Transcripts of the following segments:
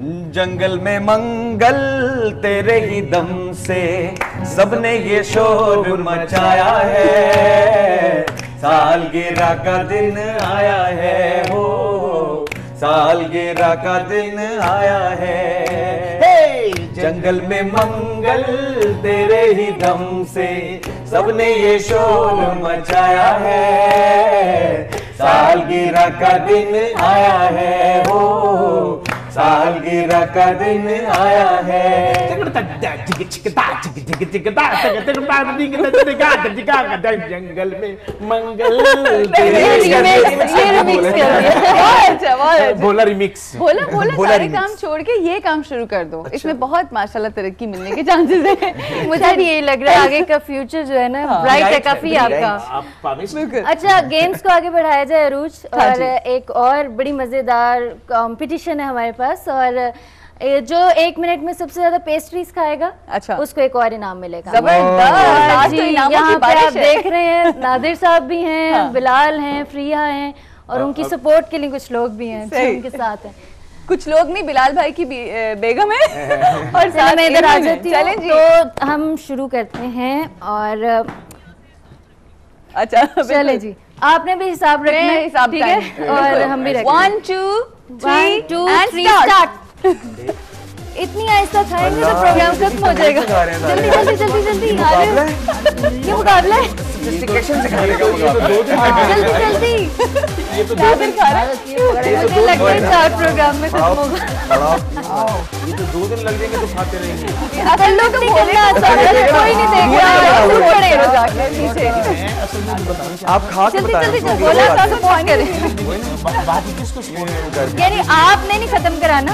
जंगल में मंगल तेरे ही दम से सबने ये शोर मचाया है, सालगिरह का दिन आया है, हो सालगिरह का दिन आया है। जंगल में मंगल तेरे ही दम से सबने ये शोर मचाया है, सालगिरह का दिन आया है, हो सालगिरह का दिन आया है। जंगल में मंगल बोला रिमिक्स बोला सारे काम छोड़ के ये काम शुरू कर दो। अच्छा। इसमें बहुत माशाल्लाह तरक्की मिलने के चांसेस हैं। मुझे ये लग रहा है आगे का फ्यूचर जो है ना ब्राइट है काफी आपका। अच्छा, गेम्स को आगे बढ़ाया जाए अरूज, और एक और बड़ी मजेदार कंपटीशन है हमारे पास, और जो 1 मिनट में सबसे ज्यादा पेस्ट्रीज खाएगा, अच्छा, उसको एक और इनाम मिलेगा। जबरदस्त। यहाँ पे आप देख रहे हैं नादिर साहब भी हैं, हाँ। बिलाल हैं, प्रिया हैं, और उनकी सपोर्ट के लिए कुछ लोग भी हैं जो उनके साथ हैं। कुछ लोग नहीं, बिलाल भाई की बेगम है और साथ में इधर आ जाती है। चलें जी, तो हम शुरू करते हैं। और अच्छा चले जी, आपने भी हिसाब रखना है, ठीक है, और हम भी रखेंगे। 1 2 3 स्टार्ट। इतनी आहिस्ता खाएंगे तो प्रोग्राम खत्म हो जाएगा। जल्दी जल्दी जल्दी जल्दी, ये मुकाबला है, सोफिस्टिकेशन से खाने का मुकाबला। जल्दी जल्दी, ये तो 2 दिन खा रहे हैं, मुझे लगता है 4 प्रोग्राम में खत्म होगा। ये तो 2 दिन लग जाएंगे तो खाते रहेंगे। अगर लोग नहीं करना आसान है, कोई नहीं देख रहा, दूर पड़े हो जाके पीछे। आप खा के जल्दी जल्दी जल्दी बोला था तो पॉइंट करें। बात किसको यानी आपने नहीं खत्म कराना,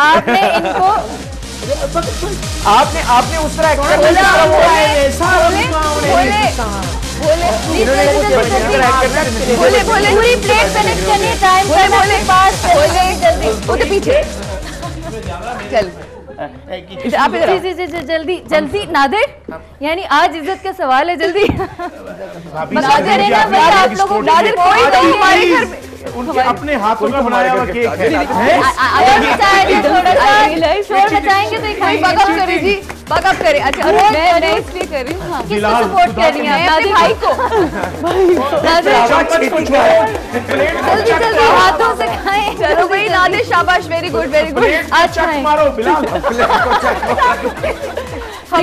आपने इनको आपने उस तरह बोले पूरी प्लेट फिनिश करनी है, टाइम बोले पास बोले जल्दी उधर पीछे चल आप इधर जी जल्दी जल्दी। नादिर, यानी आज इज्जत का सवाल है, जल्दी नादिर है ना भाई, आप लोगों नादिर कोई तो हमारे घर में उनके अपने हाथों का बनाया हुआ केक है। थोड़ा सा शोर मचाएंगे तो खाई बैकअप करे जी, बैकअप करे। अच्छा मैं इसलिए कर रही हूँ, किसको सपोर्ट कर रही हैं? अपने भाई को। जल्दी जल्दी हाथों से खाएं। चलो भाई नादिर, शाबाश, वेरी गुड वेरी गुड। अच्छा मारो बिलाल,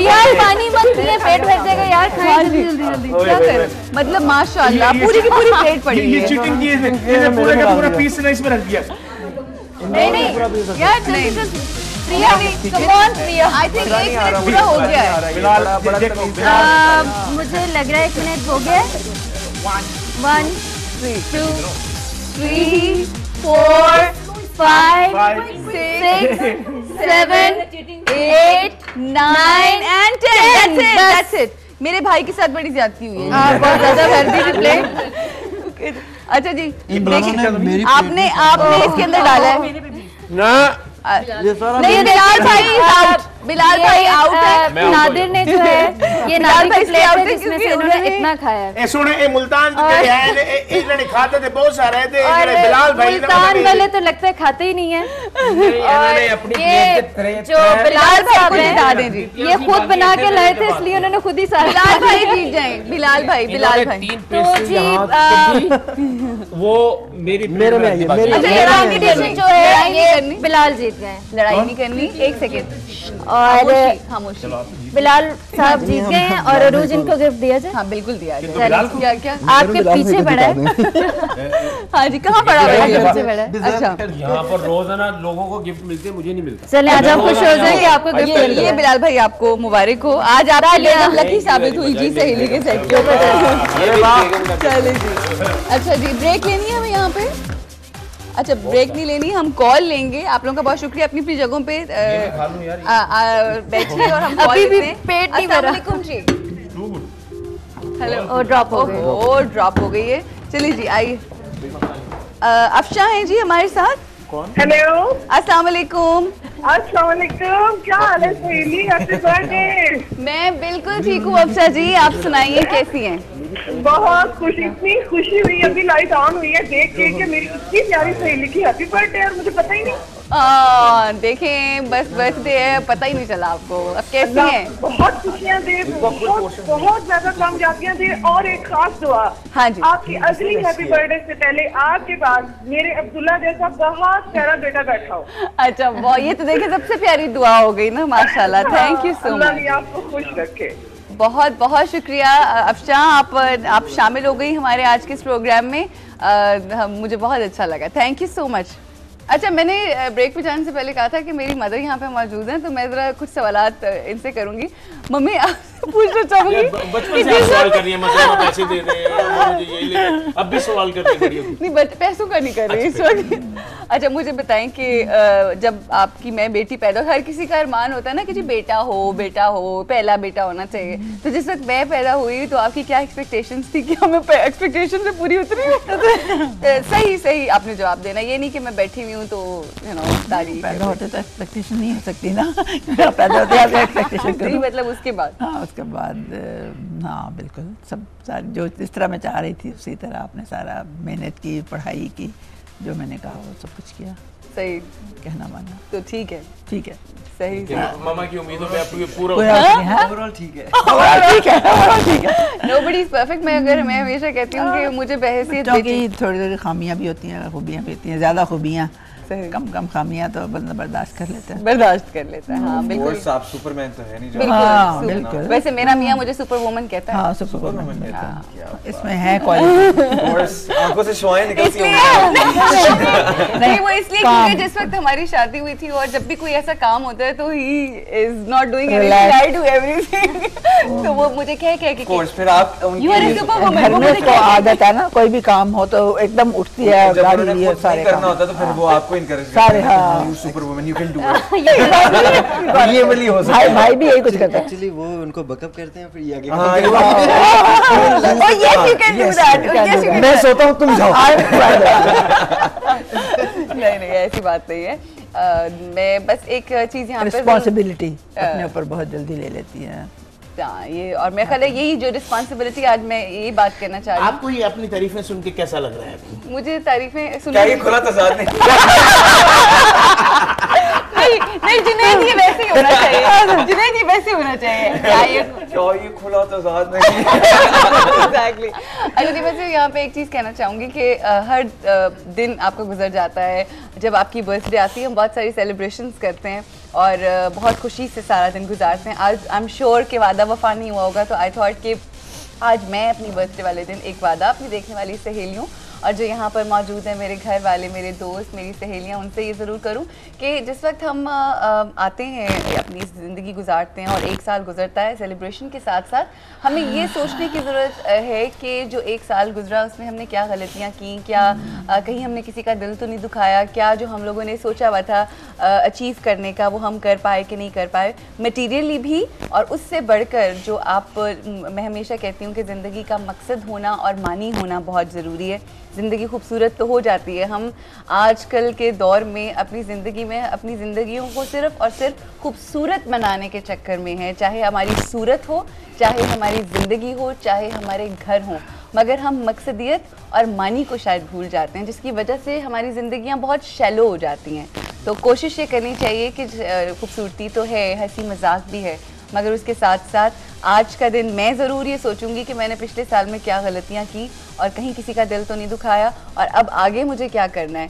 यार पानी मत पिए, पेट भर जाएगा यार, खाएं जल्दी जल्दी जल्दी। क्या करें, मतलब माशाल्लाह पूरी की पूरी प्लेट पड़ी है। ये चीटिंग की है, इसने पूरे का पूरा पीस ना इसमें रख दिया। नहीं यार जल्दी जल्दी। Priya, come on Priya, I think 1 minute पूरा हो गया है। बिलाल मुझे लग रहा है 1 मिनट हो गया। 1 2 3 4 5 6 7 8 9 and 10। That's it। मेरे भाई के साथ बड़ी ज्यादती हुई है, बहुत ज्यादा भर दी थी प्लेट। अच्छा जी, आपने इसके अंदर डाला है ना? नहीं, बिलाल भाई आउट, बिलाल भाई आउट है। नादिर ने जो है ये नादिर की प्लेट है जिसमें से इन्होंने इतना खाया है। ए सुने, ए मुल्तान के है इन्होंने खाते थे बहुत सारे थे, बिलाल भाई मुल्तान वाले तो लगता है खाते ही नहीं है। ये जो बिलाल साहब हैं ये खुद बना के लाए थे, इसलिए उन्होंने खुद ही सारा। बिलाल भाई जीत जाए, बिलाल भाई तो जी वो मेरे में आई है। कंपटीशन जो है ये बिलाल जीत गए। लड़ाई नहीं करनी, 1 सेकेंड, और खामोशी। बिलाल साहब जीत गए हैं और अरूज इनको गिफ्ट दिया जाए। हाँ बिल्कुल दिया जाए। क्या क्या आपके पीछे पड़ा है? हाँ जी, कहाँ पड़ा है? पीछे पड़ा है। अच्छा, यहाँ पर रोजाना लोगों को गिफ्ट मिलते हैं, मुझे नहीं मिलता। चले आज आप खुश हो जाएंगे, आपको गिफ्ट मिल गया। बिलाल भाई आपको मुबारक हो, आज आपकी बेगम लकी साबित हुई जी, सहेली के सेट के ऊपर। चलिए जी, अच्छा जी, ब्रेक लेनी है हमें यहाँ पे? अच्छा ब्रेक नहीं लेनी, हम कॉल लेंगे। आप लोगों का बहुत शुक्रिया, अपनी अपनी जगहों पे बैठिए और हम कॉल लेते हैं। पेट नहीं भरा जी। हेलो, ड्रॉप हो गई, ओ ड्रॉप हो गई है। चलिए जी आइए, अफशा हैं जी हमारे साथ। कौन? हेलो, अस्सलाम वालेकुम। अस्सलाम वालेकुम, क्या हाल है सहेली? Happy birthday. मैं बिल्कुल ठीक हूँ अफशा जी, आप सुनाइए कैसी हैं? बहुत खुशी, इतनी खुशी हुई, अभी लाइट ऑन हुई है देख के कि मेरी इतनी प्यारी सहेली की हैप्पी बर्थडे और मुझे पता ही नहीं। देखें बस बर्थडे है, पता ही नहीं चला आपको। अब कैसी हैं? बहुत खुशियाँ दे, बहुत ज्यादा कामयाबियाँ दे और एक खास दुआ। हाँ जी। आपकी अगली हैप्पी बर्थडे से पहले आपके पास मेरे अब्दुल्ला जैसा बहुत प्यारा बेटा बैठा हो। अच्छा, वो ये तो देखिए सबसे प्यारी दुआ हो गई ना, माशाल्लाह। थैंक यू सो मच, आपको खुश रखे। बहुत बहुत शुक्रिया अफशा, आप शामिल हो गई हमारे आज के इस प्रोग्राम में। मुझे बहुत अच्छा लगा, थैंक यू सो मच। अच्छा, मैंने ब्रेक पे जाने से पहले कहा था कि मेरी मदर यहाँ पे मौजूद हैं, तो मैं ज़रा कुछ सवालात इनसे करूँगी। मम्मी आपसे पूछना चाहूँगी, बचपन से सवाल कर रही है, मतलब पैसे दे रहे हैं, मुझे यही ले, अब भी सवाल करती है। नहीं, पैसों का नहीं कर रही इस वक्त। अच्छा, मुझे बताएं कि जब आपकी मैं बेटी पैदा, हर किसी का अरमान होता है ना कि जी बेटा हो, पहला बेटा होना चाहिए। तो जिस वक्त मैं पैदा हुई तो आपकी क्या एक्सपेक्टेशंस थी कि हमें एक्सपेक्टेशन से पूरी उतरी? सही आपने जवाब देना, ये नहीं कि मैं बैठी हुई हूँ तो तारीफ। पैदा होते तो एक्सपेक्टेशन नहीं हो सकती ना। पैदा होते आप एक्सपेक्टेशन करो, मतलब उसके बाद। हाँ, उसके बाद हाँ बिल्कुल सब सारी जो जिस तरह मैं चाह रही थी उसी तरह आपने सारा मेहनत की, पढ़ाई की, जो मैंने कहा वो सब कुछ किया। सही कहना माना तो ठीक है सही। मामा की उम्मीदों में आपको पूरा ओवरऑल ठीक है। Nobody is perfect. मैं हमेशा कहती हूँ कि मुझे बहैसियत क्योंकि थोड़ी थोड़ी खामियां भी होती हैं, खूबियां भी होती हैं, ज्यादा खूबियां कम खामियां तो बंदा बर्दाश्त कर लेता है। हाँ बिल्कुल। आप सुपरमैन तो है नहीं, बिल्कुल। वैसे मेरा मियाँ मुझे सुपर वुमन कहता है। हाँ, सुपर वुमन कहता है। इसमें है क्वालिटी, आंखों से शुआएं निकलती हैं। नहीं, वो इसलिए क्योंकि जिस वक्त हमारी शादी हुई थी और जब भी कोई ऐसा काम होता है तो he is not doing anything, I do everything. तो वो मुझे कह के कोर्स फिर आप you are a super woman, घर में तो आदत है ना, कोई भी काम हो तो एकदम उठती है, गाड़ी लिए सारे करना होता तो फिर वो आपको सारे। हाँ, super woman, you can do it. ये वाली हो सकता है। भाई भी यही कुछ करता है एक्चुअली, वो उनको बैकअप करते हैं, फिर ये आगे। मैं सोता हूँ, तुम जाओ। नहीं ऐसी बात नहीं है। मैं बस एक चीज यहाँ पे रिस्पॉन्सिबिलिटी अपने ऊपर बहुत जल्दी ले लेती है। ये और मेरा ख्याल है यही जो रिस्पॉन्सिबिलिटी, आज मैं यही बात करना चाह रही हूँ। आपको ये अपनी तारीफें सुन के कैसा लग रहा है? मुझे तारीफें सुन क्या ये खुला तज़ाद नहीं? नहीं, जुनैद ये वैसे ही होना चाहिए। जुनैद ये वैसे होना चाहिए। क्या ये खुला तज़ाद नहीं? एग्जैक्टली। अच्छा, वैसे यहाँ पे एक चीज़ कहना चाहूँगी कि हर दिन आपका गुजर जाता है, जब आपकी बर्थडे आती है हम बहुत सारी सेलिब्रेशंस करते हैं और बहुत खुशी से सारा दिन गुजारते हैं। आज आई एम श्योर कि वादा वफा नहीं हुआ होगा, तो आई थॉट कि आज मैं अपनी बर्थडे वाले दिन एक वादा अपनी देखने वाली सहेलियों और जो यहाँ पर मौजूद है मेरे घर वाले, मेरे दोस्त, मेरी सहेलियाँ, उनसे ये ज़रूर करूँ कि जिस वक्त हम आते हैं, अपनी ज़िंदगी गुजारते हैं और एक साल गुजरता है, सेलिब्रेशन के साथ साथ हमें ये सोचने की ज़रूरत है कि जो एक साल गुजरा उसमें हमने क्या गलतियाँ की, क्या कहीं हमने किसी का दिल तो नहीं दुखाया, क्या जो हम लोगों ने सोचा हुआ था अचीव करने का वो हम कर पाए कि नहीं कर पाए, मटीरियली भी। और उससे बढ़कर जो मैं हमेशा कहती हूँ कि ज़िंदगी का मकसद होना और मानी होना बहुत ज़रूरी है। ज़िंदगी खूबसूरत तो हो जाती है, हम आजकल के दौर में अपनी ज़िंदगियों को सिर्फ़ और सिर्फ खूबसूरत बनाने के चक्कर में है, चाहे हमारी सूरत हो, चाहे हमारी ज़िंदगी हो, चाहे हमारे घर हों, मगर हम मकसदियत और मानी को शायद भूल जाते हैं, जिसकी वजह से हमारी ज़िंदगियां बहुत शैलो हो जाती हैं। तो कोशिश ये करनी चाहिए कि खूबसूरती तो है, हंसी मजाक भी है, मगर उसके साथ साथ आज का दिन मैं ज़रूर ये सोचूंगी कि मैंने पिछले साल में क्या गलतियां की और कहीं किसी का दिल तो नहीं दुखाया और अब आगे मुझे क्या करना है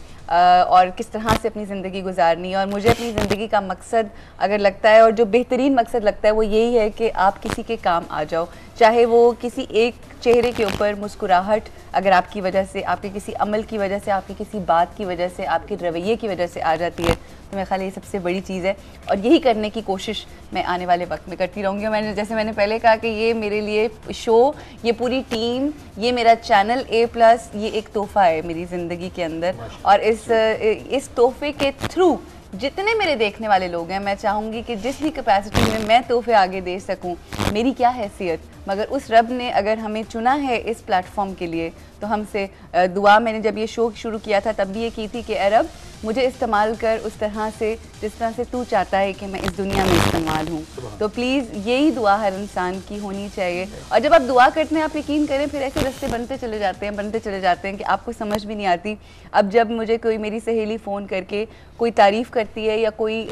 और किस तरह से अपनी ज़िंदगी गुजारनी है। और मुझे अपनी ज़िंदगी का मकसद अगर लगता है और जो बेहतरीन मकसद लगता है वो यही है कि आप किसी के काम आ जाओ, चाहे वो किसी एक चेहरे के ऊपर मुस्कुराहट अगर आपकी वजह से, आपके किसी अमल की वजह से, आपकी किसी बात की वजह से, आपके रवैये की वजह से आ जाती है, तो मेरे ख्याल ये सबसे बड़ी चीज़ है और यही करने की कोशिश मैं आने वाले वक्त में करती रहूँगी। और जैसे मैंने पहले कहा कि ये मेरे लिए शो, ये पूरी टीम, ये मेरा चैनल A+, ये एक तोहफ़ा है मेरी ज़िंदगी के अंदर और इस तोहफे के थ्रू जितने मेरे देखने वाले लोग हैं, मैं चाहूँगी कि जिस भी कैपेसिटी में मैं तोहफे आगे दे सकूँ, मेरी क्या हैसियत, मगर उस रब ने अगर हमें चुना है इस प्लेटफॉर्म के लिए तो हमसे दुआ, मैंने जब ये शो शुरू किया था तब भी ये की थी कि ए रब मुझे इस्तेमाल कर उस तरह से जिस तरह से तू चाहता है कि मैं इस दुनिया में इस्तेमाल हूँ। तो प्लीज़ यही दुआ हर इंसान की होनी चाहिए। और जब आप दुआ करते हैं, आप यकीन करें, फिर ऐसे रास्ते बनते चले जाते हैं कि आपको समझ भी नहीं आती। अब जब मुझे कोई मेरी सहेली फ़ोन करके कोई तारीफ़ करती है या कोई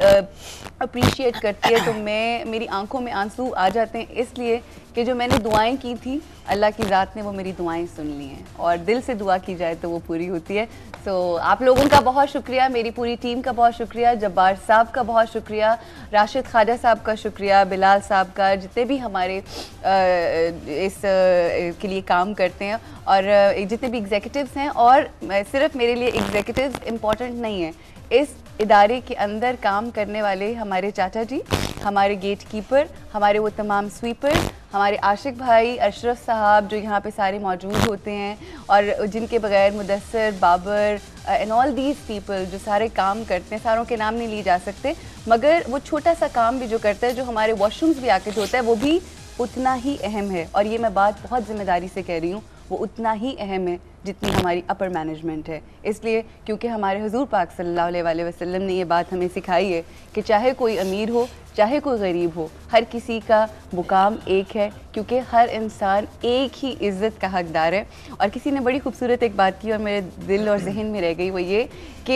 अप्रिशिएट करती है, तो मेरी आंखों में आंसू आ जाते हैं, इसलिए कि जो मैंने दुआएं की थी, अल्लाह की ज़ात ने वो मेरी दुआएं सुन ली हैं। और दिल से दुआ की जाए तो वो पूरी होती है। तो आप लोगों का बहुत शुक्रिया, मेरी पूरी टीम का बहुत शुक्रिया, जब्बार साहब का बहुत शुक्रिया, राशिद ख्वाजा साहब का शुक्रिया, बिलाल साहब का, जितने भी हमारे इस के लिए काम करते हैं, और जितने भी एग्जीक्यूटिव्स हैं। और सिर्फ मेरे लिए एग्जीक्यूटिव्स इम्पॉर्टेंट नहीं है, इस इदारे के अंदर काम करने वाले हमारे चाचा जी, हमारे गेट कीपर, हमारे वो तमाम स्वीपर, हमारे आशिक भाई, अशरफ साहब जो यहाँ पे सारे मौजूद होते हैं, और जिनके बगैर Mudassar, Babar and all these people जो सारे काम करते हैं, सारों के नाम नहीं लिए जा सकते, मगर वो छोटा सा काम भी जो करता है, जो हमारे वॉशरूम्स भी आके धोता है, वो भी उतना ही अहम है। और ये मैं बात बहुत ज़िम्मेदारी से कह रही हूँ, वो उतना ही अहम है जितनी हमारी अपर मैनेजमेंट है। इसलिए क्योंकि हमारे हुजूर पाक सल्लल्लाहु अलैहि वसल्लम ने ये बात हमें सिखाई है कि चाहे कोई अमीर हो, चाहे कोई गरीब हो, हर किसी का मुकाम एक है, क्योंकि हर इंसान एक ही इज़्ज़त का हकदार है। और किसी ने बड़ी खूबसूरत एक बात की और मेरे दिल और जहन में रह गई, वो ये कि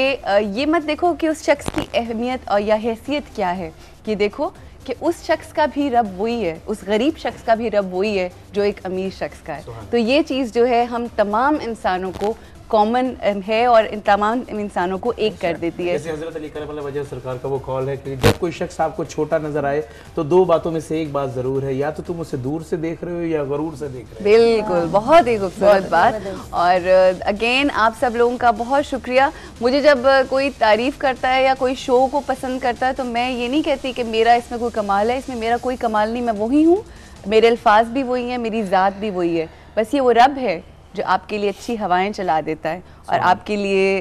ये मत देखो कि उस शख्स की अहमियत और या हैसियत क्या है, कि देखो कि उस शख्स का भी रब वही है, उस गरीब शख्स का भी रब वही है जो एक अमीर शख्स का है। तो ये चीज़ जो है हम तमाम इंसानों को कॉमन है और इन तमाम इंसानों को एक कर देती है। जैसे हज़रत अली करम वजह सरकार का वो कॉल है कि जब कोई शख्स आपको छोटा नजर आए तो दो बातों में से एक बात ज़रूर है, या तो तुम उसे दूर से देख रहे हो या गरूर से देख रहे हो। बिल्कुल, बहुत ही खूबसूरत बात। और अगेन आप सब लोगों का बहुत शुक्रिया। मुझे जब कोई तारीफ़ करता है या कोई शो को पसंद करता है, तो मैं ये नहीं कहती कि मेरा इसमें कोई कमाल है, इसमें मेरा कोई कमाल नहीं, मैं वही हूँ, मेरे अल्फाज भी वही हैं, मेरी ज़ात भी वही है। बस ये वो रब है जो आपके लिए अच्छी हवाएं चला देता है और आपके लिए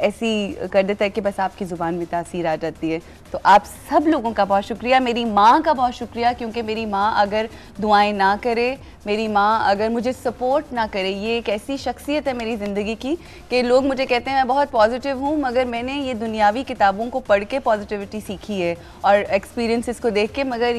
ऐसी कर देता है कि बस आपकी ज़ुबान में तासीर आ जाती है। तो आप सब लोगों का बहुत शुक्रिया, मेरी माँ का बहुत शुक्रिया, क्योंकि मेरी माँ अगर दुआएं ना करे, मेरी माँ अगर मुझे सपोर्ट ना करे, ये एक ऐसी शख्सियत है मेरी ज़िंदगी की कि लोग मुझे कहते हैं मैं बहुत पॉजिटिव हूँ, मगर मैंने ये दुनियावी किताबों को पढ़ के पॉजिटिविटी सीखी है और एक्सपीरियंसेस को देख के, मगर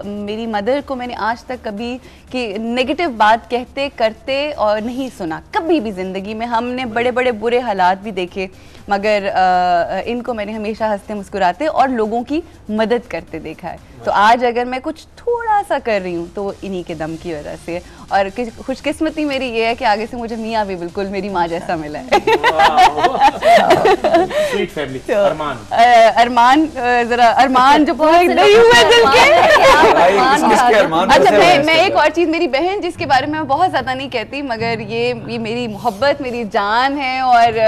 मेरी मदर को मैंने आज तक कभी कि नेगेटिव बात कहते करते और नहीं सुना, कभी भी ज़िंदगी में। हमने बड़े बड़े बुरे हालात भी देखे, मगर इनको मैंने हमेशा हंसते मुस्कुराते और लोगों की मदद करते देखा है। तो आज अगर मैं कुछ थोड़ा सा कर रही हूँ तो इन्हीं के दम की वजह से। और खुशकिस्मती मेरी ये है कि आगे से मुझे मियाँ भी बिल्कुल मेरी माँ जैसा मिला है। Sweet family. अरमान जरा अरमान जो पूरे नहीं हुए दिल के। अच्छा, मैं एक और चीज़, मेरी बहन जिसके बारे में मैं बहुत ज़्यादा नहीं कहती, मगर ये मेरी मोहब्बत, मेरी जान है और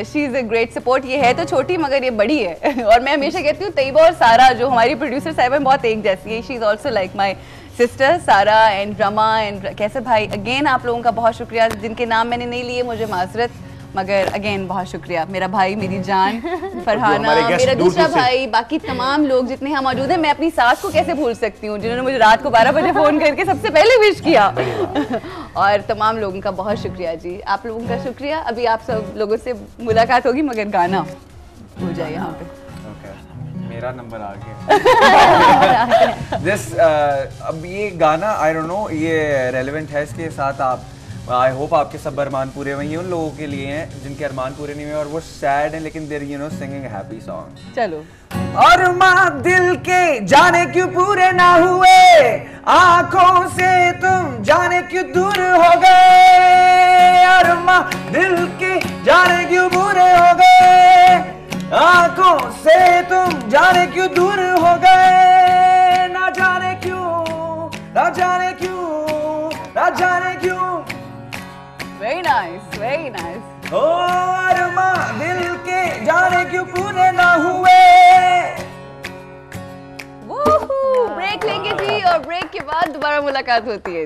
she is a great support. ये है तो छोटी मगर ये बड़ी है। और मैं हमेशा कहती हूँ तैयबा और सारा जो हमारी प्रोड्यूसर साहब हैं बहुत एक जैसी है। She is also like my sister सारा एंड रमा एंड कैसे भाई। अगेन आप लोगों का बहुत शुक्रिया, जिनके नाम मैंने नहीं लिए मुझे माजरत, मगर अगेन बहुत शुक्रिया। मेरा भाई, मेरी जान, फरहाना, मेरा दूसरा भाई, बाकी तमाम लोग जितने यहाँ मौजूद हैं। मैं अपनी सास को कैसे भूल सकती हूँ जिन्होंने मुझे रात को 12 बजे फ़ोन करके सबसे पहले विश किया। और तमाम लोगों का बहुत शुक्रिया जी, आप लोगों का शुक्रिया। अभी आप सब लोगों से मुलाकात होगी, मगर गाना हो जाए यहाँ पे। मेरा नंबर आ गया। अब ये गाना आई डोंट नो ये रेलेवेंट है इसके साथ। आप आई होप आपके सब अरमान पूरे हुए हैं। उन लोगों के लिए हैं जिनके अरमान पूरे नहीं हुए और वो सैड हैं, लेकिन there you know singing happy song. चलो। अरमान दिल के जाने क्यों पूरे ना हुए, आंखों से तुम जाने क्यों दूर हो गए। अरमान दिल के जाने क्यों पूरे हो गए, आंखों से तुम जाने क्यों दूर हो गए। ना जाने क्यों, ना जाने क्यों, ना जाने क्यों। Very nice, very nice. ओ अरमान दिल के जाने क्यों पूरे ना हुए। ब्रेक लेंगे जी और ब्रेक के बाद दोबारा मुलाकात होती है।